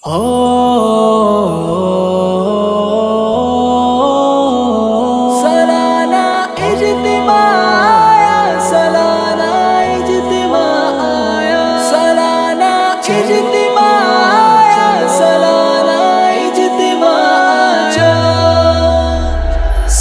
سالانہ اجتماع آیا، سالانہ اجتماع آیا، سالانہ اجتماع آیا، سالانہ اجتماع آیا،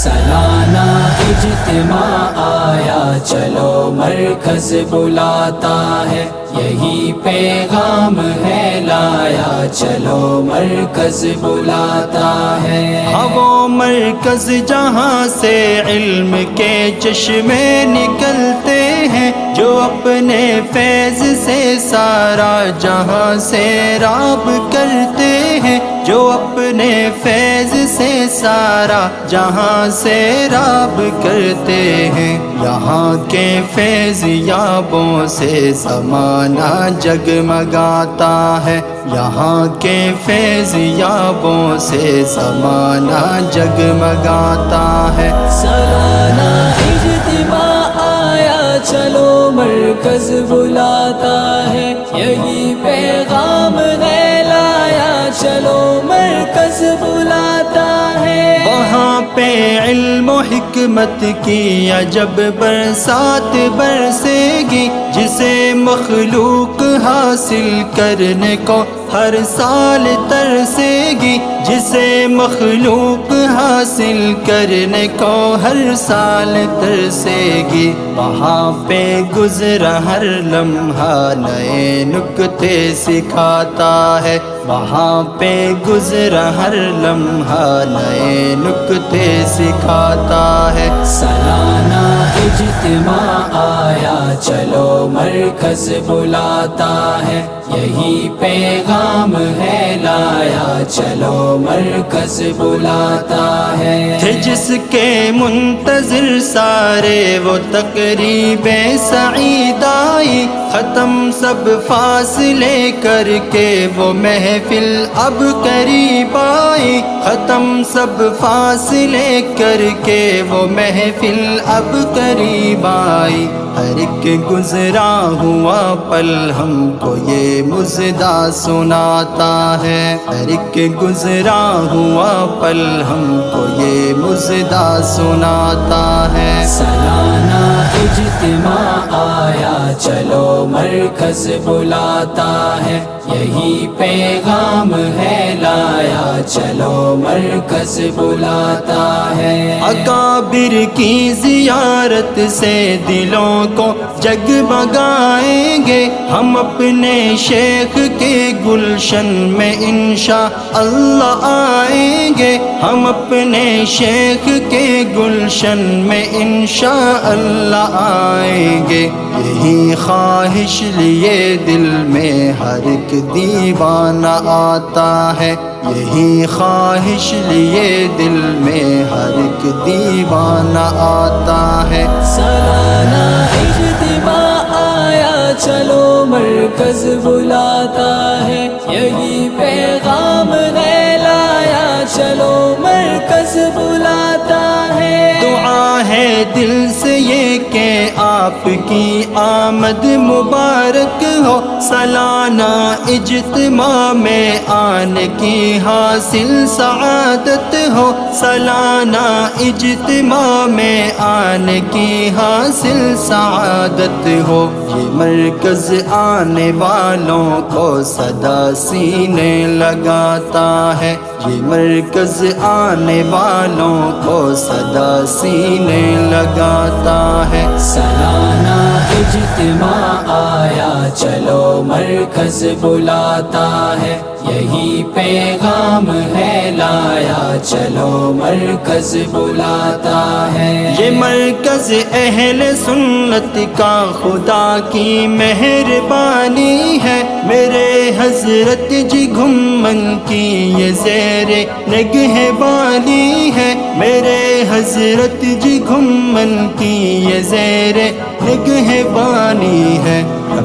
سالانہ اجتماع آیا، چلو مرکز بلاتا ہے، یہی پیغام ہے لایا، چلو مرکز بلاتا ہے۔ ہاں وہ مرکز جہاں سے علم کے چشمے نکلتے ہیں، جو اپنے فیض سے سارا جہاں سے راب کرتے ہیں، جو اپنے فیض سے سارا جہاں سے راب کرتے ہیں۔ یہاں کے فیض یابوں سے زمانہ جگمگاتا ہے، یہاں کے فیض یابوں سے زمانہ جگمگاتا ہے۔ سالانہ اجتماع آیا، چلو مرکز بلاتا ہے، یہی پیغام ہے لایا، چلو مرکز بلاتا ہے۔ وہاں پہ علم و حکمت کی عجب برسات برسے گی، جسے مخلوق حاصل کرنے کو ہر سال ترسے گی، جسے مخلوق حاصل کرنے کو ہر سال ترسے گی۔ وہاں پہ گزرا ہر لمحہ نئے نکتے سکھاتا ہے، وہاں پہ گزرا ہر لمحہ نئے نکتے سکھاتا ہے۔ سالانہ اجتماع آیا، چلو مرکز بلاتا ہے، یہی پیغام ہے لایا، چلو مرکز بلاتا ہے۔ تھے جس کے منتظر سارے وہ تقریب سعید آئی، ختم سب فاصلے کر کے وہ محفل اب قریب آئی، ختم سب فاصلے کر کے وہ محفل اب قریب آئی۔ ہر ایک گزرا ہوا پل ہم کو یہ مژدہ سناتا ہے، ہر ایک گزرا ہوا پل ہم کو یہ مژدہ سناتا ہے۔ سالانہ اجتماع آیا، چلو مرکز بلاتا ہے، یہی پیغام ہے لایا، چلو مرکز بلاتا ہے۔ اکابر کی زیارت سے دلوں کو جگمگائیں گے، ہم اپنے شیخ کے گلشن میں انشاءاللہ آئیں گے، ہم اپنے شیخ کے گلشن میں انشاءاللہ آئیں گے۔ یہی خواہش لیے دل میں ہر ایک دیوانہ آتا ہے، یہی خواہش لیے دل میں ہر ایک دیوانہ آتا ہے۔ سالانہ اجتماع آیا، چلو مرکز بلاتا ہے، یہی پیغام ہے لایا، چلو مرکز بلاتا ہے۔ دعا ہے دل سے یہ کہ آپ کی آمد مبارک ہو، سالانہ اجتماع میں آنے کی حاصل سعادت ہو، سالانہ اجتماع میں آنے کی حاصل سعادت ہو۔ یہ مرکز آنے والوں کو صدا سینے لگاتا ہے، یہ مرکز آنے والوں کو صدا سینے لگاتا ہے۔ سالانہ اجتماع آیا، چلو مرکز بلاتا ہے، یہی پیغام ہے لایا، چلو مرکز بلاتا ہے۔ یہ مرکز اہل سنت کا خدا کی مہربانی ہے، میرے حضرت جی گھمن کی یہ زیر نگہبانی ہے، میرے حضرت جی گھمن کی یہ زیر نگہبانی ہے۔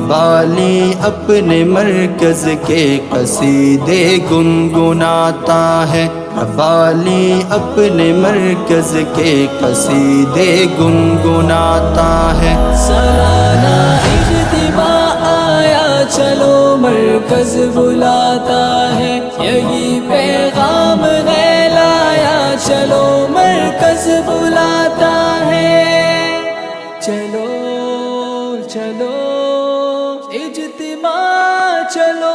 بالی اپنے مرکز کے قصیدے گنگناتا ہے، بالی اپنے مرکز کے قصیدے گنگناتا ہے۔ سالانہ اجتماع آیا، چلو مرکز بلاتا ہے، مرکز بلاتا ہے، چلو چلو اجتماع چلو